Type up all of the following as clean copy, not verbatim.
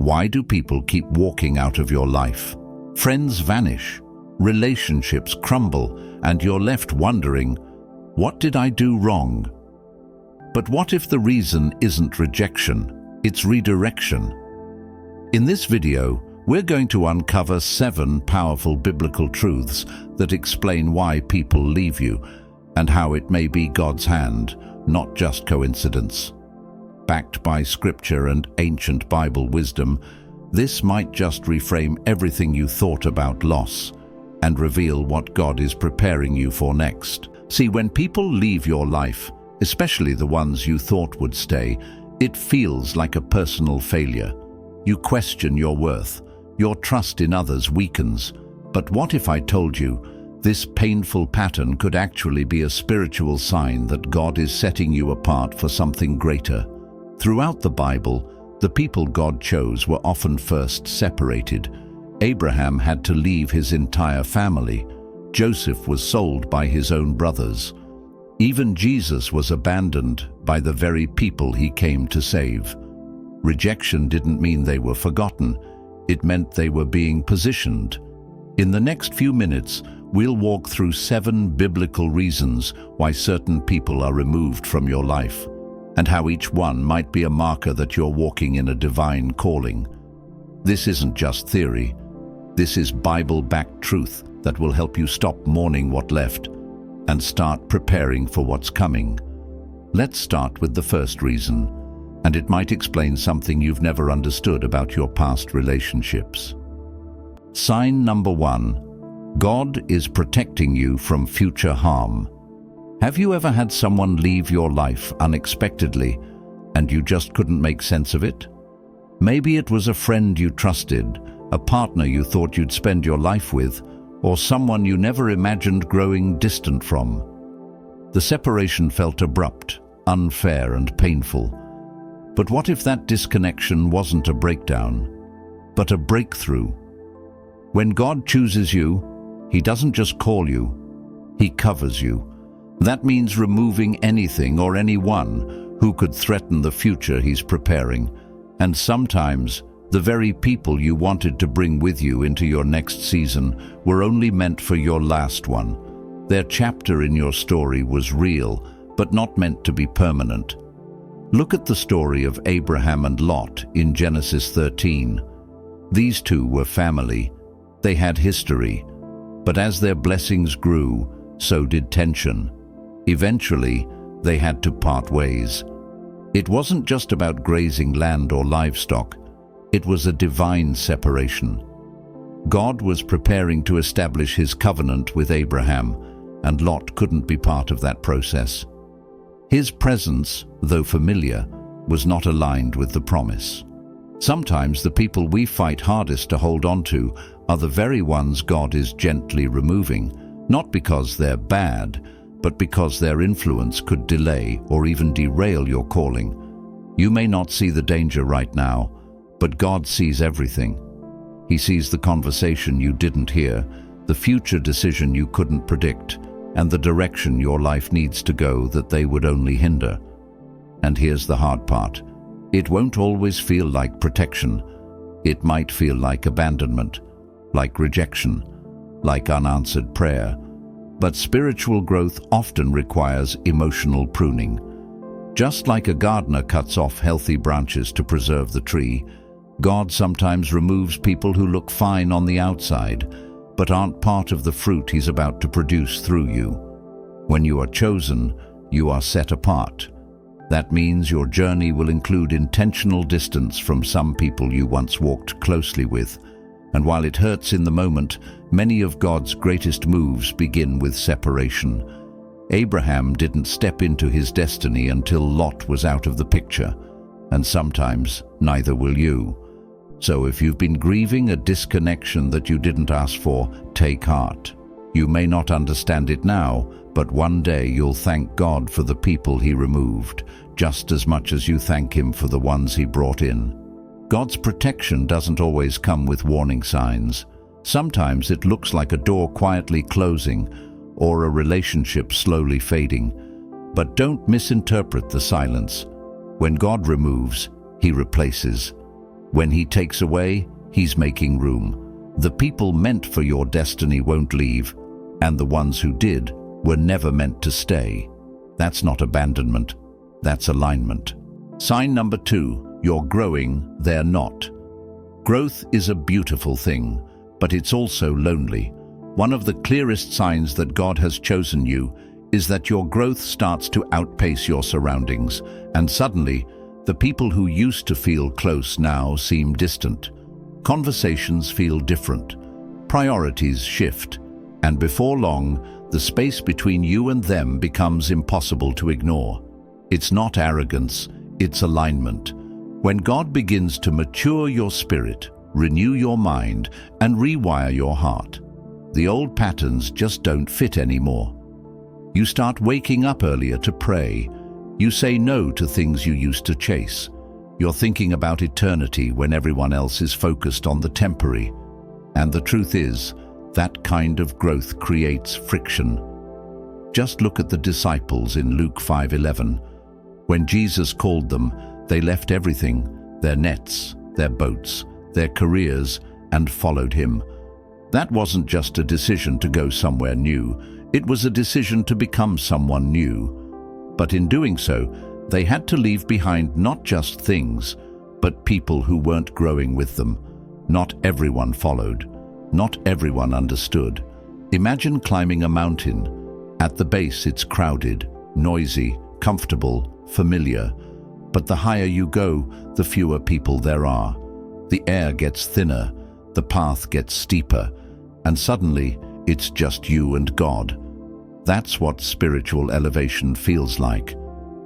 Why do people keep walking out of your life? Friends vanish, relationships crumble, and you're left wondering, what did I do wrong? But what if the reason isn't rejection, it's redirection? In this video, we're going to uncover 7 powerful biblical truths that explain why people leave you and how it may be God's hand, not just coincidence. Backed by scripture and ancient Bible wisdom, this might just reframe everything you thought about loss and reveal what God is preparing you for next. See, when people leave your life, especially the ones you thought would stay, it feels like a personal failure. You question your worth. Your trust in others weakens. But what if I told you this painful pattern could actually be a spiritual sign that God is setting you apart for something greater? Throughout the Bible, the people God chose were often first separated. Abraham had to leave his entire family. Joseph was sold by his own brothers. Even Jesus was abandoned by the very people he came to save. Rejection didn't mean they were forgotten. It meant they were being positioned. In the next few minutes, we'll walk through 7 biblical reasons why certain people are removed from your life, and how each one might be a marker that you're walking in a divine calling. This isn't just theory. This is Bible-backed truth that will help you stop mourning what left and start preparing for what's coming. Let's start with the first reason, and it might explain something you've never understood about your past relationships. Sign number 1. God is protecting you from future harm. Have you ever had someone leave your life unexpectedly and you just couldn't make sense of it? Maybe it was a friend you trusted, a partner you thought you'd spend your life with, or someone you never imagined growing distant from. The separation felt abrupt, unfair, and painful. But what if that disconnection wasn't a breakdown, but a breakthrough? When God chooses you, He doesn't just call you, He covers you. That means removing anything or anyone who could threaten the future He's preparing. And sometimes, the very people you wanted to bring with you into your next season were only meant for your last one. Their chapter in your story was real, but not meant to be permanent. Look at the story of Abraham and Lot in Genesis 13. These two were family. They had history. But as their blessings grew, so did tension. Eventually, they had to part ways. It wasn't just about grazing land or livestock. It was a divine separation. God was preparing to establish His covenant with Abraham, and Lot couldn't be part of that process. His presence, though familiar, was not aligned with the promise. Sometimes the people we fight hardest to hold on to are the very ones God is gently removing, not because they're bad, but because their influence could delay or even derail your calling. You may not see the danger right now, but God sees everything. He sees the conversation you didn't hear, the future decision you couldn't predict, and the direction your life needs to go that they would only hinder. And here's the hard part. It won't always feel like protection. It might feel like abandonment, like rejection, like unanswered prayer. But spiritual growth often requires emotional pruning. Just like a gardener cuts off healthy branches to preserve the tree, God sometimes removes people who look fine on the outside, but aren't part of the fruit He's about to produce through you. When you are chosen, you are set apart. That means your journey will include intentional distance from some people you once walked closely with. And while it hurts in the moment, many of God's greatest moves begin with separation. Abraham didn't step into his destiny until Lot was out of the picture, and sometimes neither will you. So if you've been grieving a disconnection that you didn't ask for, take heart. You may not understand it now, but one day you'll thank God for the people He removed, just as much as you thank Him for the ones He brought in. God's protection doesn't always come with warning signs. Sometimes it looks like a door quietly closing or a relationship slowly fading. But don't misinterpret the silence. When God removes, He replaces. When he takes away, he's making room. The people meant for your destiny won't leave, and the ones who did were never meant to stay. That's not abandonment, that's alignment. Sign number 2, you're growing, they're not. Growth is a beautiful thing, but it's also lonely. One of the clearest signs that God has chosen you is that your growth starts to outpace your surroundings, and suddenly, the people who used to feel close now seem distant. Conversations feel different, priorities shift, and before long, the space between you and them becomes impossible to ignore. It's not arrogance, it's alignment. When God begins to mature your spirit, renew your mind, and rewire your heart, the old patterns just don't fit anymore. You start waking up earlier to pray. You say no to things you used to chase. You're thinking about eternity when everyone else is focused on the temporary. And the truth is, that kind of growth creates friction. Just look at the disciples in Luke 5:11. When Jesus called them, they left everything, their nets, their boats, their careers, and followed him. That wasn't just a decision to go somewhere new. It was a decision to become someone new. But in doing so, they had to leave behind not just things, but people who weren't growing with them. Not everyone followed. Not everyone understood. Imagine climbing a mountain. At the base, it's crowded, noisy, comfortable, familiar. But the higher you go, the fewer people there are. The air gets thinner, the path gets steeper, and suddenly, it's just you and God. That's what spiritual elevation feels like.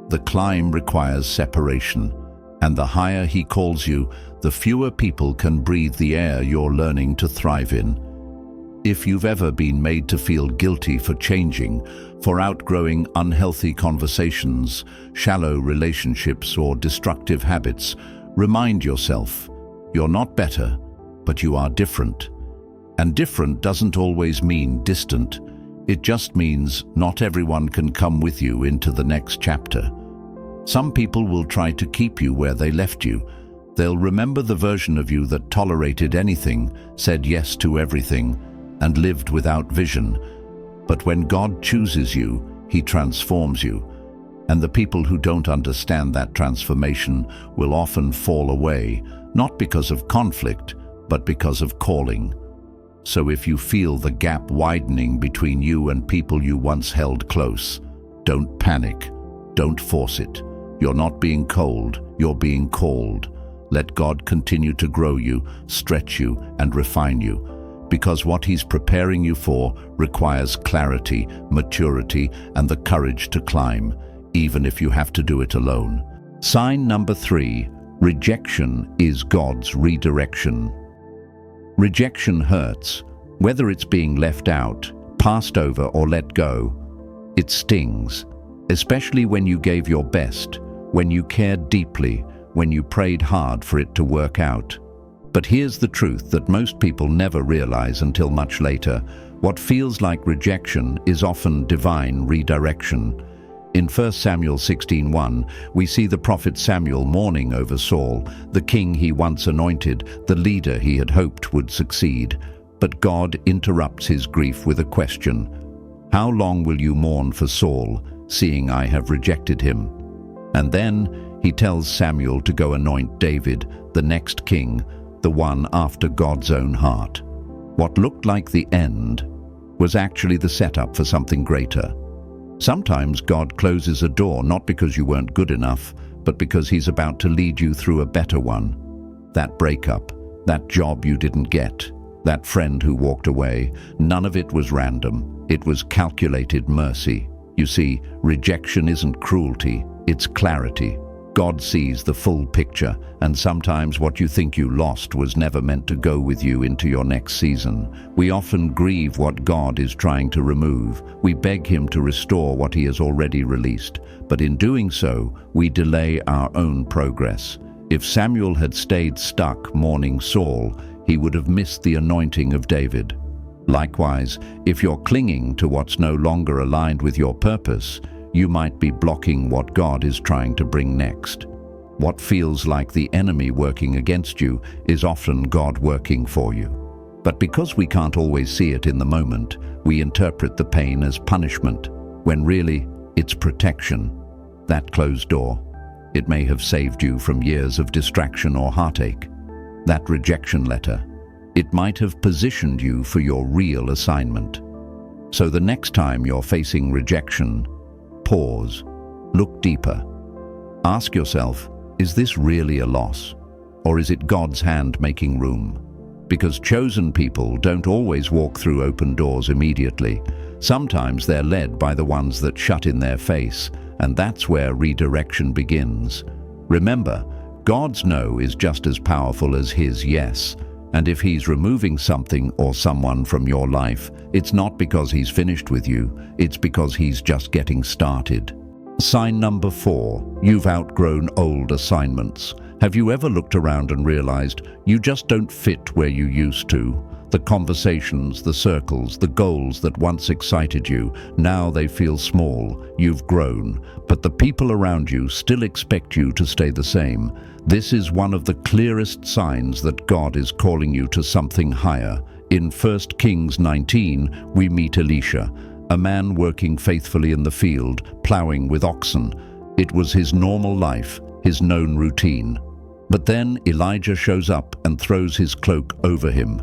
The climb requires separation, and the higher he calls you, the fewer people can breathe the air you're learning to thrive in. If you've ever been made to feel guilty for changing, for outgrowing unhealthy conversations, shallow relationships, or destructive habits, remind yourself, you're not better, but you are different. And different doesn't always mean distant. It just means not everyone can come with you into the next chapter. Some people will try to keep you where they left you. They'll remember the version of you that tolerated anything, said yes to everything, and lived without vision. But when God chooses you, he transforms you. And the people who don't understand that transformation will often fall away, not because of conflict, but because of calling. So if you feel the gap widening between you and people you once held close, don't panic, don't force it. You're not being cold, you're being called. Let God continue to grow you, stretch you, and refine you, because what he's preparing you for requires clarity, maturity, and the courage to climb, even if you have to do it alone. Sign number 3, rejection is God's redirection. Rejection hurts, whether it's being left out, passed over, or let go. It stings, especially when you gave your best, when you cared deeply, when you prayed hard for it to work out. But here's the truth that most people never realize until much later. What feels like rejection is often divine redirection. In 1 Samuel 16:1, we see the prophet Samuel mourning over Saul, the king he once anointed, the leader he had hoped would succeed. But God interrupts his grief with a question. How long will you mourn for Saul, seeing I have rejected him? And then he tells Samuel to go anoint David, the next king, the one after God's own heart. What looked like the end was actually the setup for something greater. Sometimes God closes a door not because you weren't good enough, but because he's about to lead you through a better one. That breakup, that job you didn't get, that friend who walked away, none of it was random. It was calculated mercy. You see, rejection isn't cruelty, it's clarity. God sees the full picture, and sometimes what you think you lost was never meant to go with you into your next season. We often grieve what God is trying to remove. We beg him to restore what he has already released. But in doing so, we delay our own progress. If Samuel had stayed stuck mourning Saul, he would have missed the anointing of David. Likewise, if you're clinging to what's no longer aligned with your purpose, you might be blocking what God is trying to bring next. What feels like the enemy working against you is often God working for you. But because we can't always see it in the moment, we interpret the pain as punishment, when really it's protection. That closed door, it may have saved you from years of distraction or heartache. That rejection letter, it might have positioned you for your real assignment. So the next time you're facing rejection, pause, look deeper. Ask yourself, is this really a loss? Or is it God's hand making room? Because chosen people don't always walk through open doors immediately. Sometimes they're led by the ones that shut in their face, and that's where redirection begins. Remember, God's no is just as powerful as His yes, and if He's removing something or someone from your life, it's not because He's finished with you, it's because He's just getting started. Sign number 4, you've outgrown old assignments. Have you ever looked around and realized you just don't fit where you used to? The conversations, the circles, the goals that once excited you, now they feel small. You've grown, but the people around you still expect you to stay the same. This is one of the clearest signs that God is calling you to something higher. In 1 Kings 19, we meet Elisha, a man working faithfully in the field, plowing with oxen. It was his normal life, his known routine. But then Elijah shows up and throws his cloak over him,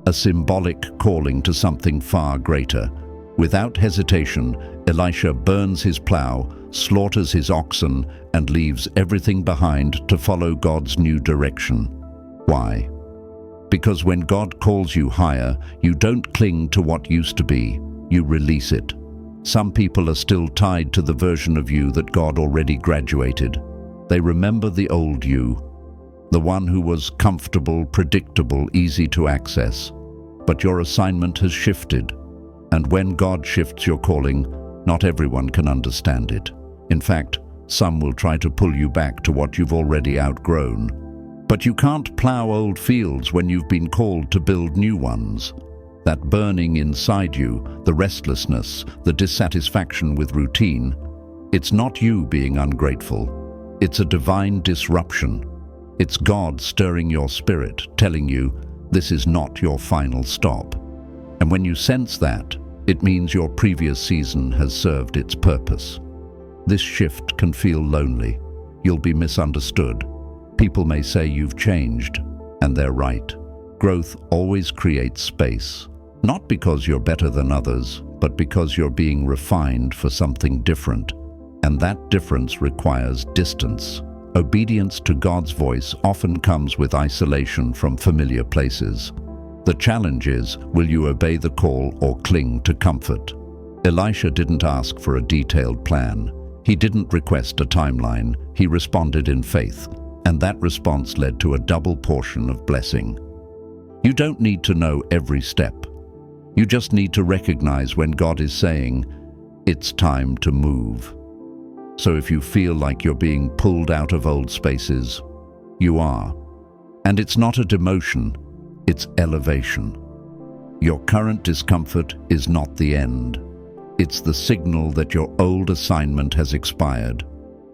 a symbolic calling to something far greater. Without hesitation, Elisha burns his plow, slaughters his oxen, and leaves everything behind to follow God's new direction. Why? Because when God calls you higher, you don't cling to what used to be, you release it. Some people are still tied to the version of you that God already graduated. They remember the old you, the one who was comfortable, predictable, easy to access. But your assignment has shifted, and when God shifts your calling, not everyone can understand it. In fact, some will try to pull you back to what you've already outgrown. But you can't plow old fields when you've been called to build new ones. That burning inside you, the restlessness, the dissatisfaction with routine, it's not you being ungrateful. It's a divine disruption. It's God stirring your spirit, telling you this is not your final stop. And when you sense that, it means your previous season has served its purpose. This shift can feel lonely. You'll be misunderstood. People may say you've changed, and they're right. Growth always creates space, not because you're better than others, but because you're being refined for something different. And that difference requires distance. Obedience to God's voice often comes with isolation from familiar places. The challenge is, will you obey the call or cling to comfort? Elisha didn't ask for a detailed plan. He didn't request a timeline. He responded in faith, and that response led to a double portion of blessing. You don't need to know every step. You just need to recognize when God is saying, it's time to move. So if you feel like you're being pulled out of old spaces, you are. And it's not a demotion, it's elevation. Your current discomfort is not the end. It's the signal that your old assignment has expired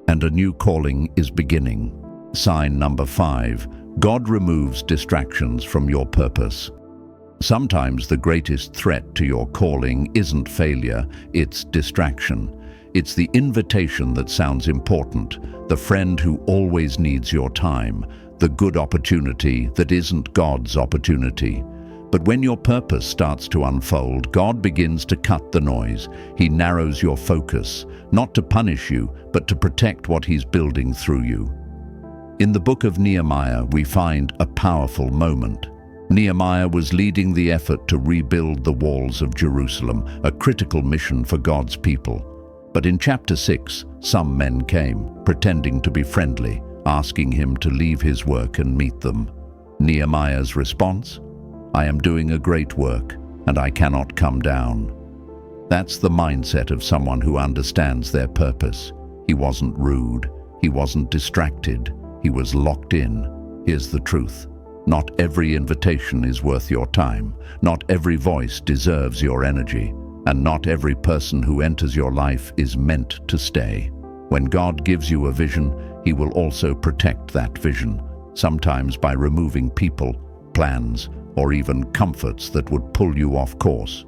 and a new calling is beginning. Sign number 5, God removes distractions from your purpose. Sometimes the greatest threat to your calling isn't failure, it's distraction. It's the invitation that sounds important, the friend who always needs your time, the good opportunity that isn't God's opportunity. But when your purpose starts to unfold, God begins to cut the noise. He narrows your focus, not to punish you, but to protect what He's building through you. In the book of Nehemiah, we find a powerful moment. Nehemiah was leading the effort to rebuild the walls of Jerusalem, a critical mission for God's people. But in chapter 6, some men came, pretending to be friendly, asking him to leave his work and meet them. Nehemiah's response? I am doing a great work, and I cannot come down. That's the mindset of someone who understands their purpose. He wasn't rude. He wasn't distracted. He was locked in. Here's the truth. Not every invitation is worth your time. Not every voice deserves your energy. And not every person who enters your life is meant to stay. When God gives you a vision, He will also protect that vision, sometimes by removing people, plans, or even comforts that would pull you off course.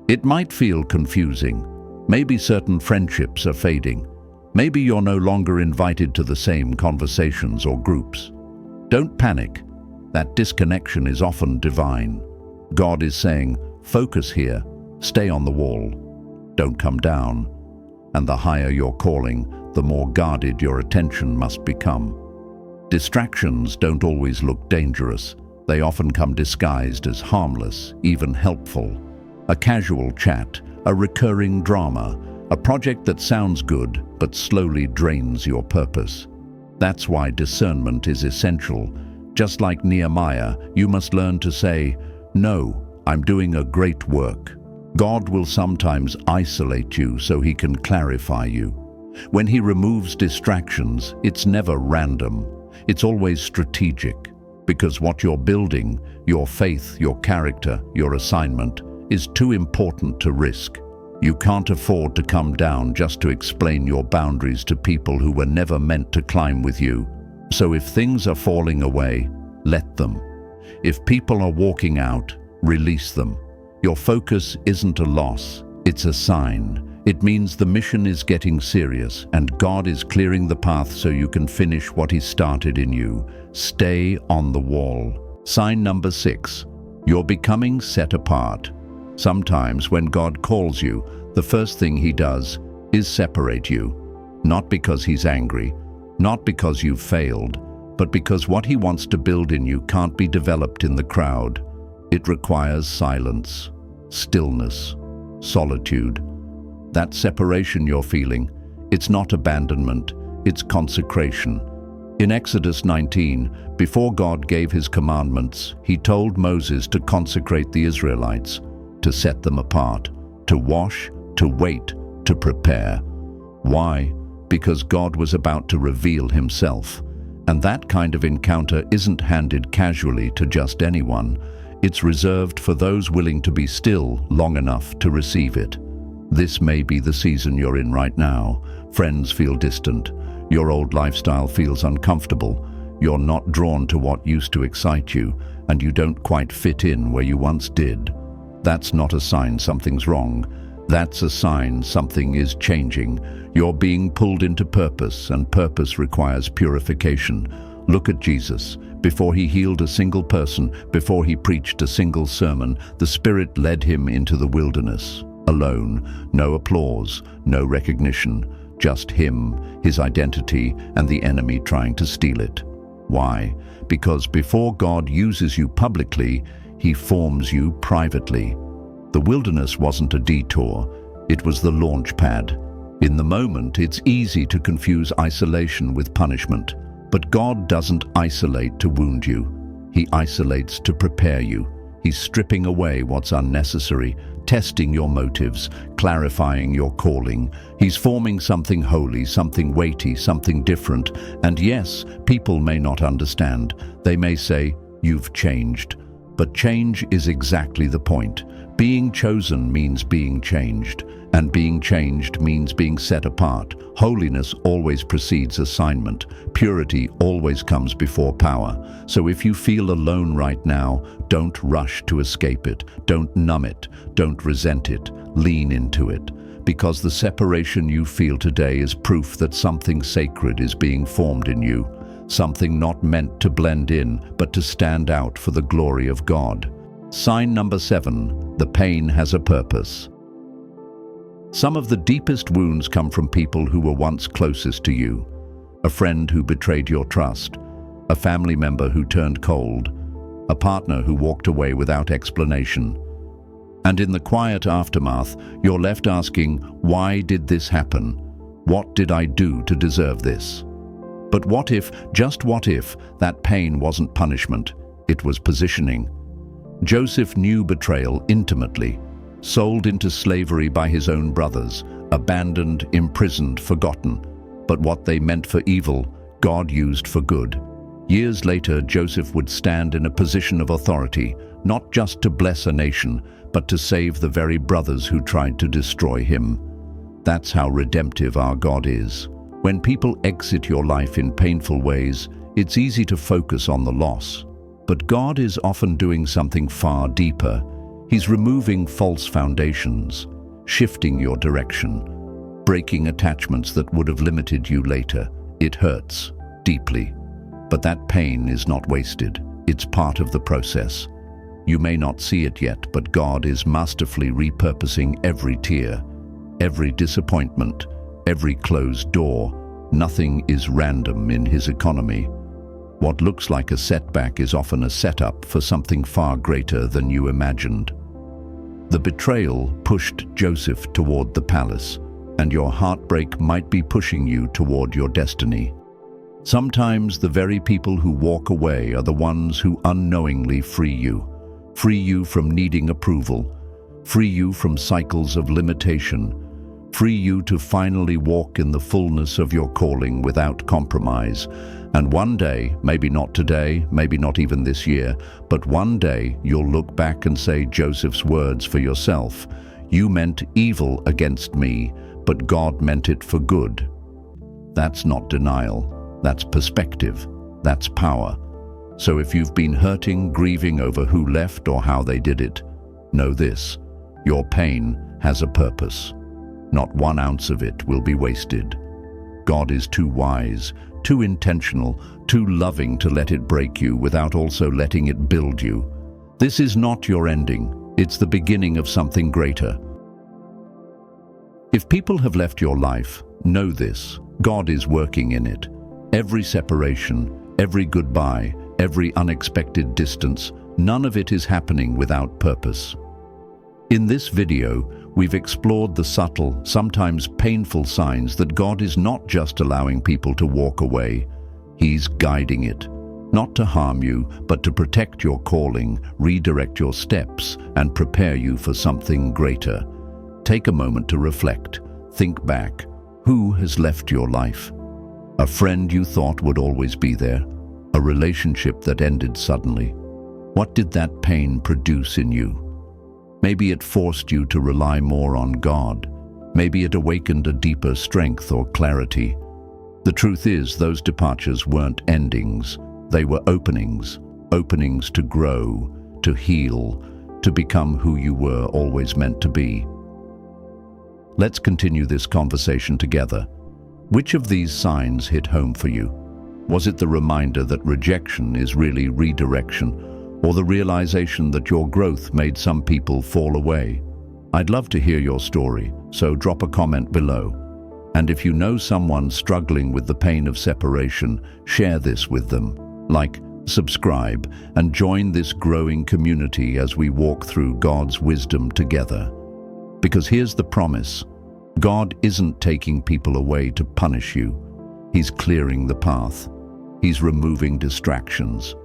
It might feel confusing. Maybe certain friendships are fading. Maybe you're no longer invited to the same conversations or groups. Don't panic. That disconnection is often divine. God is saying, focus here, stay on the wall, don't come down. And the higher your calling, the more guarded your attention must become. Distractions don't always look dangerous. They often come disguised as harmless, even helpful. A casual chat, a recurring drama, a project that sounds good but slowly drains your purpose. That's why discernment is essential. Just like Nehemiah, you must learn to say, "No, I'm doing a great work." God will sometimes isolate you so He can clarify you. When He removes distractions, it's never random. It's always strategic, because what you're building, your faith, your character, your assignment, is too important to risk. You can't afford to come down just to explain your boundaries to people who were never meant to climb with you. So if things are falling away, let them. If people are walking out, release them. Your focus isn't a loss, it's a sign. It means the mission is getting serious and God is clearing the path so you can finish what He started in you. Stay on the wall. Sign number 6. You're becoming set apart. Sometimes when God calls you, the first thing He does is separate you. Not because He's angry, not because you've failed, but because what He wants to build in you can't be developed in the crowd. It requires silence, stillness, solitude. That separation you're feeling, it's not abandonment, it's consecration. In Exodus 19, before God gave His commandments, He told Moses to consecrate the Israelites, to set them apart, to wash, to wait, to prepare. Why? Because God was about to reveal Himself. And that kind of encounter isn't handed casually to just anyone. It's reserved for those willing to be still long enough to receive it. This may be the season you're in right now. Friends feel distant. Your old lifestyle feels uncomfortable. You're not drawn to what used to excite you, and you don't quite fit in where you once did. That's not a sign something's wrong. That's a sign something is changing. You're being pulled into purpose, and purpose requires purification. Look at Jesus. Before He healed a single person, before He preached a single sermon, the Spirit led Him into the wilderness. Alone, no applause, no recognition, just Him, His identity, and the enemy trying to steal it. Why? Because before God uses you publicly, He forms you privately. The wilderness wasn't a detour, it was the launch pad. In the moment, it's easy to confuse isolation with punishment, but God doesn't isolate to wound you. He isolates to prepare you. He's stripping away what's unnecessary, testing your motives, clarifying your calling. He's forming something holy, something weighty, something different. And yes, people may not understand. They may say, "You've changed." But change is exactly the point. Being chosen means being changed, and being changed means being set apart. Holiness always precedes assignment. Purity always comes before power. So if you feel alone right now, don't rush to escape it. Don't numb it. Don't resent it. Lean into it. Because the separation you feel today is proof that something sacred is being formed in you. Something not meant to blend in, but to stand out for the glory of God. Sign number 7, the pain has a purpose. Some of the deepest wounds come from people who were once closest to you. A friend who betrayed your trust, a family member who turned cold, a partner who walked away without explanation. And in the quiet aftermath, you're left asking, why did this happen? What did I do to deserve this? But what if, just what if, that pain wasn't punishment, it was positioning? Joseph knew betrayal intimately, sold into slavery by his own brothers, abandoned, imprisoned, forgotten. But what they meant for evil, God used for good. Years later, Joseph would stand in a position of authority, not just to bless a nation, but to save the very brothers who tried to destroy him. That's how redemptive our God is. When people exit your life in painful ways, it's easy to focus on the loss. But God is often doing something far deeper. He's removing false foundations, shifting your direction, breaking attachments that would have limited you later. It hurts deeply, but that pain is not wasted. It's part of the process. You may not see it yet, but God is masterfully repurposing every tear, every disappointment, every closed door. Nothing is random in His economy. What looks like a setback is often a setup for something far greater than you imagined. The betrayal pushed Joseph toward the palace, and your heartbreak might be pushing you toward your destiny. Sometimes the very people who walk away are the ones who unknowingly free you from needing approval, free you from cycles of limitation, free you to finally walk in the fullness of your calling without compromise. And one day, maybe not today, maybe not even this year, but one day you'll look back and say Joseph's words for yourself. You meant evil against me, but God meant it for good. That's not denial. That's perspective. That's power. So if you've been hurting, grieving over who left or how they did it, know this: your pain has a purpose. Not 1 ounce of it will be wasted. God is too wise, too intentional, too loving to let it break you without also letting it build you. This is not your ending. It's the beginning of something greater. If people have left your life, know this: God is working in it. Every separation, every goodbye, every unexpected distance, none of it is happening without purpose. In this video, we've explored the subtle, sometimes painful signs that God is not just allowing people to walk away. He's guiding it, not to harm you, but to protect your calling, redirect your steps, and prepare you for something greater. Take a moment to reflect. Think back. Who has left your life? A friend you thought would always be there? A relationship that ended suddenly? What did that pain produce in you? Maybe it forced you to rely more on God. Maybe it awakened a deeper strength or clarity. The truth is, those departures weren't endings. They were openings. Openings to grow, to heal, to become who you were always meant to be. Let's continue this conversation together. Which of these signs hit home for you? Was it the reminder that rejection is really redirection, or the realization that your growth made some people fall away? I'd love to hear your story, so drop a comment below. And if you know someone struggling with the pain of separation, share this with them. Like, subscribe, and join this growing community as we walk through God's wisdom together. Because here's the promise: God isn't taking people away to punish you. He's clearing the path. He's removing distractions.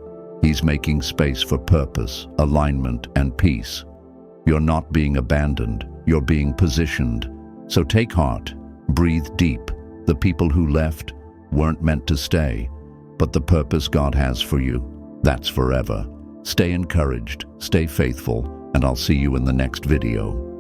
He's making space for purpose, alignment, and peace. You're not being abandoned. You're being positioned. So take heart. Breathe deep. The people who left weren't meant to stay, but the purpose God has for you, that's forever. Stay encouraged, stay faithful, and I'll see you in the next video.